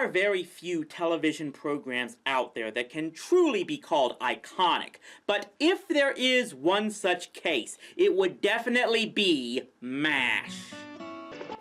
are very few television programs out there that can truly be called iconic, but if there is one such case, it would definitely be MASH.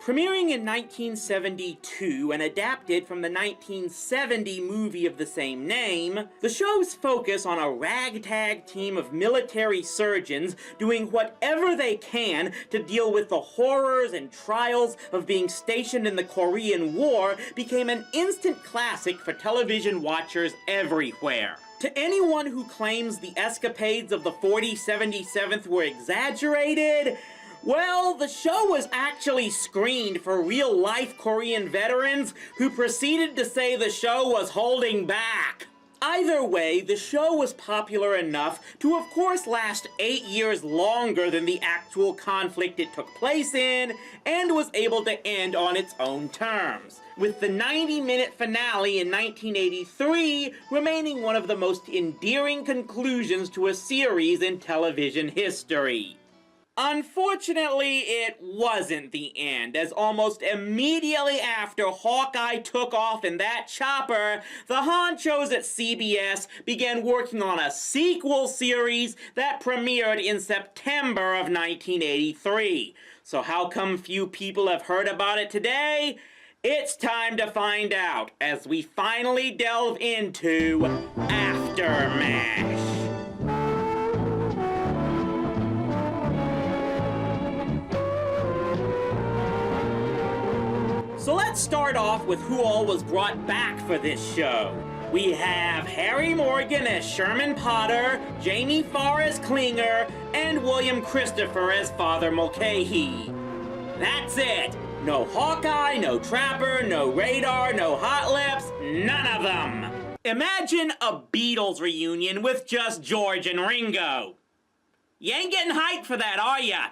Premiering in 1972 and adapted from the 1970 movie of the same name, the show's focus on a ragtag team of military surgeons doing whatever they can to deal with the horrors and trials of being stationed in the Korean War became an instant classic for television watchers everywhere. To anyone who claims the escapades of the 4077th were exaggerated, well, the show was actually screened for real-life Korean veterans who proceeded to say the show was holding back. Either way, the show was popular enough to of course last 8 years longer than the actual conflict it took place in, and was able to end on its own terms, with the 90-minute finale in 1983 remaining one of the most endearing conclusions to a series in television history. Unfortunately, it wasn't the end, as almost immediately after Hawkeye took off in that chopper, the honchos at CBS began working on a sequel series that premiered in September of 1983. So how come few people have heard about it today? It's time to find out, as we finally delve into AfterMASH. So let's start off with who all was brought back for this show. We have Harry Morgan as Sherman Potter, Jamie Farr as Klinger, and William Christopher as Father Mulcahy. That's it! No Hawkeye, no Trapper, no Radar, no Hot Lips, none of them! Imagine a Beatles reunion with just George and Ringo. You ain't getting hyped for that, are ya?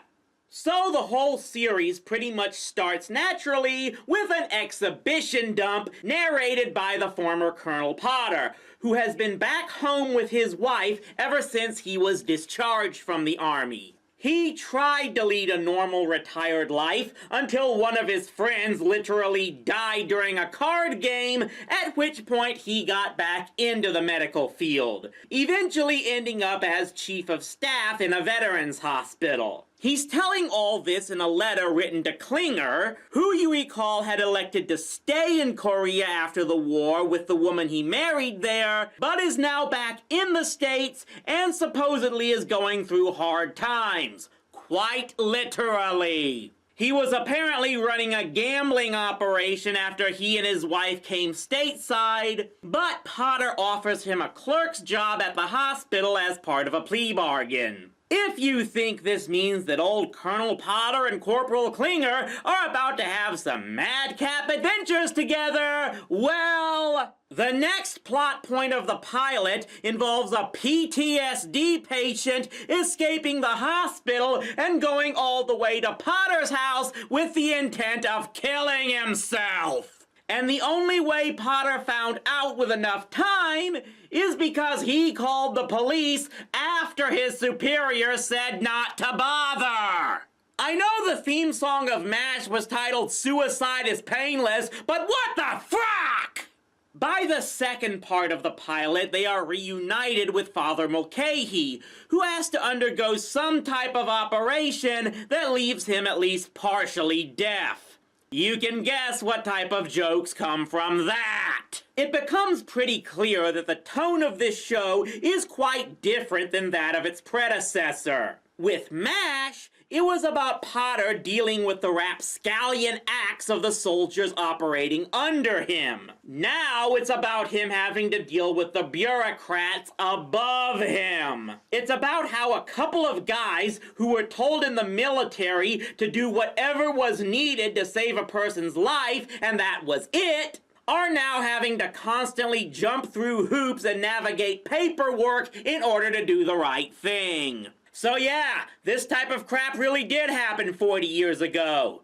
So the whole series pretty much starts naturally with an exhibition dump narrated by the former Colonel Potter, who has been back home with his wife ever since he was discharged from the army. He tried to lead a normal retired life until one of his friends literally died during a card game, at which point he got back into the medical field, eventually ending up as chief of staff in a veterans hospital. He's telling all this in a letter written to Klinger, who you recall had elected to stay in Korea after the war with the woman he married there, but is now back in the States and supposedly is going through hard times. Quite literally. He was apparently running a gambling operation after he and his wife came stateside, but Potter offers him a clerk's job at the hospital as part of a plea bargain. If you think this means that old Colonel Potter and Corporal Klinger are about to have some madcap adventures together, well, the next plot point of the pilot involves a PTSD patient escaping the hospital and going all the way to Potter's house with the intent of killing himself. And the only way Potter found out with enough time is because he called the police after his superior said not to bother. I know the theme song of MASH was titled "Suicide is Painless," but what the fuck? By the second part of the pilot, they are reunited with Father Mulcahy, who has to undergo some type of operation that leaves him at least partially deaf. You can guess what type of jokes come from that. It becomes pretty clear that the tone of this show is quite different than that of its predecessor. With MASH, it was about Potter dealing with the rapscallion acts of the soldiers operating under him. Now it's about him having to deal with the bureaucrats above him. It's about how a couple of guys who were told in the military to do whatever was needed to save a person's life, and that was it, are now having to constantly jump through hoops and navigate paperwork in order to do the right thing. So yeah, this type of crap really did happen 40 years ago.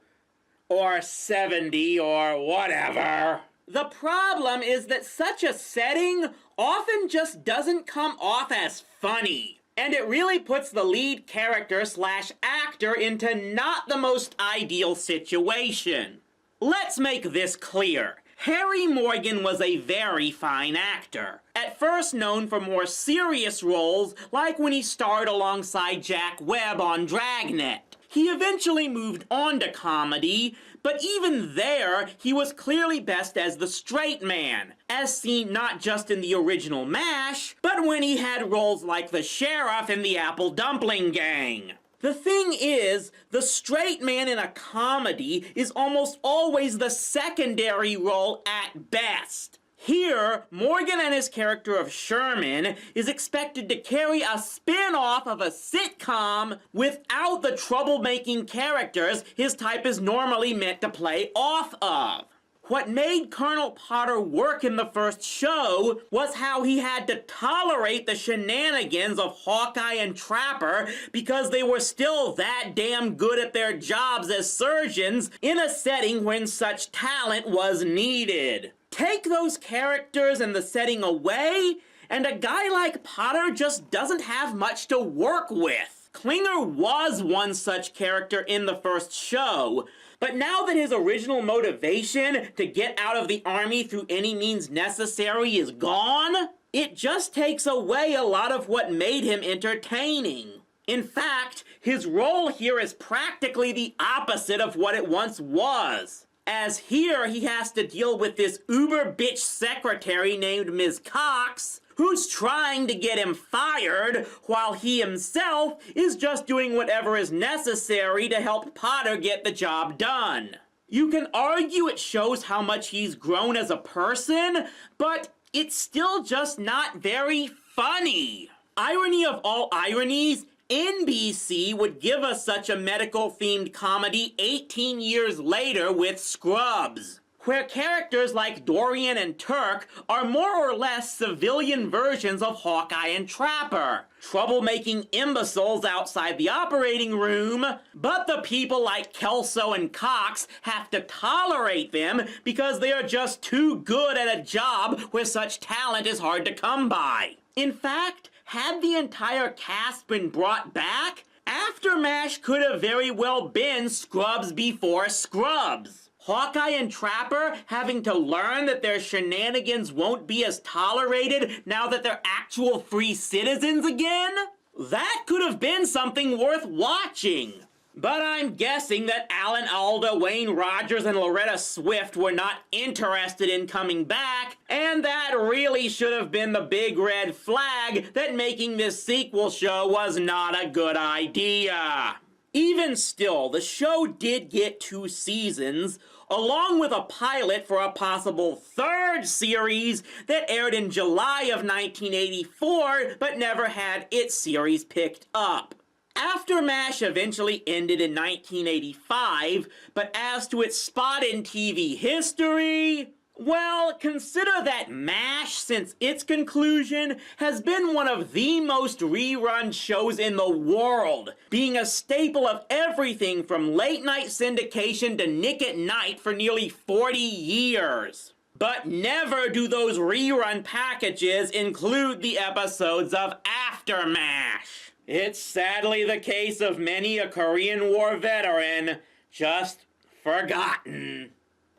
Or 70, or whatever. The problem is that such a setting often just doesn't come off as funny. And it really puts the lead character / actor into not the most ideal situation. Let's make this clear. Harry Morgan was a very fine actor, at first known for more serious roles like when he starred alongside Jack Webb on Dragnet. He eventually moved on to comedy, but even there, he was clearly best as the straight man, as seen not just in the original MASH, but when he had roles like the sheriff in the Apple Dumpling Gang. The thing is, the straight man in a comedy is almost always the secondary role at best. Here, Morgan and his character of Sherman is expected to carry a spin-off of a sitcom without the troublemaking characters his type is normally meant to play off of. What made Colonel Potter work in the first show was how he had to tolerate the shenanigans of Hawkeye and Trapper because they were still that damn good at their jobs as surgeons in a setting when such talent was needed. Take those characters and the setting away, and a guy like Potter just doesn't have much to work with. Klinger was one such character in the first show, but now that his original motivation to get out of the army through any means necessary is gone, it just takes away a lot of what made him entertaining. In fact, his role here is practically the opposite of what it once was. As here, he has to deal with this uber bitch secretary named Ms. Cox, who's trying to get him fired, while he himself is just doing whatever is necessary to help Potter get the job done. You can argue it shows how much he's grown as a person, but it's still just not very funny. Irony of all ironies, NBC would give us such a medical-themed comedy 18 years later with Scrubs, where characters like Dorian and Turk are more or less civilian versions of Hawkeye and Trapper, troublemaking imbeciles outside the operating room, but the people like Kelso and Cox have to tolerate them because they are just too good at a job where such talent is hard to come by. In fact, had the entire cast been brought back, AfterMASH could have very well been Scrubs before Scrubs. Hawkeye and Trapper having to learn that their shenanigans won't be as tolerated now that they're actual free citizens again? That could have been something worth watching. But I'm guessing that Alan Alda, Wayne Rogers, and Loretta Swift were not interested in coming back, and that really should have been the big red flag that making this sequel show was not a good idea. Even still, the show did get 2 seasons, along with a pilot for a possible 3rd series that aired in July of 1984, but never had its series picked up. AfterMASH eventually ended in 1985, but as to its spot in TV history, well, consider that MASH, since its conclusion, has been one of the most rerun shows in the world, being a staple of everything from late-night syndication to Nick at Night for nearly 40 years. But never do those rerun packages include the episodes of AfterMASH. It's sadly the case of many a Korean War veteran, just forgotten.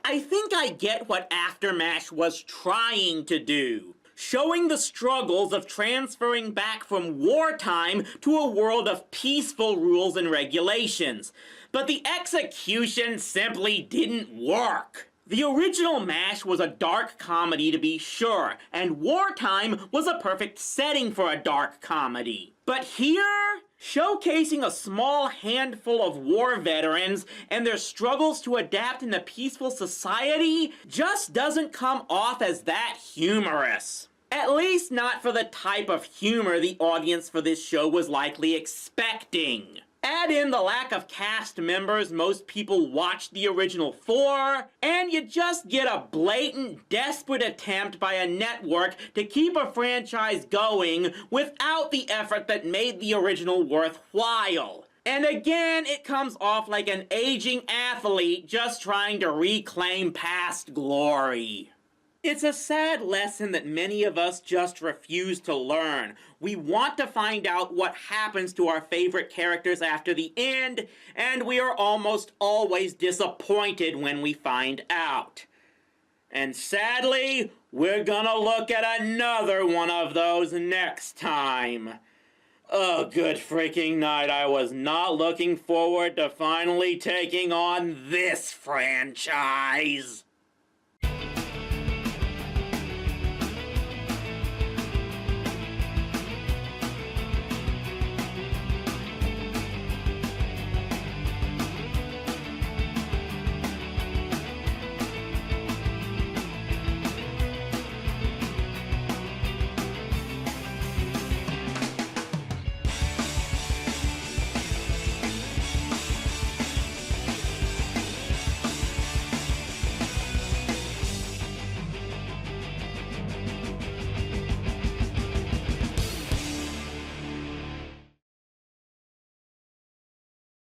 I think I get what AfterMASH was trying to do, showing the struggles of transferring back from wartime to a world of peaceful rules and regulations, but the execution simply didn't work. The original MASH was a dark comedy to be sure, and wartime was a perfect setting for a dark comedy. But here, showcasing a small handful of war veterans and their struggles to adapt in a peaceful society just doesn't come off as that humorous. At least not for the type of humor the audience for this show was likely expecting. Add in the lack of cast members most people watched the original for, and you just get a blatant, desperate attempt by a network to keep a franchise going without the effort that made the original worthwhile. And again, it comes off like an aging athlete just trying to reclaim past glory. It's a sad lesson that many of us just refuse to learn. We want to find out what happens to our favorite characters after the end, and we are almost always disappointed when we find out. And sadly, we're gonna look at another one of those next time. Oh, good freaking night. I was not looking forward to finally taking on this franchise.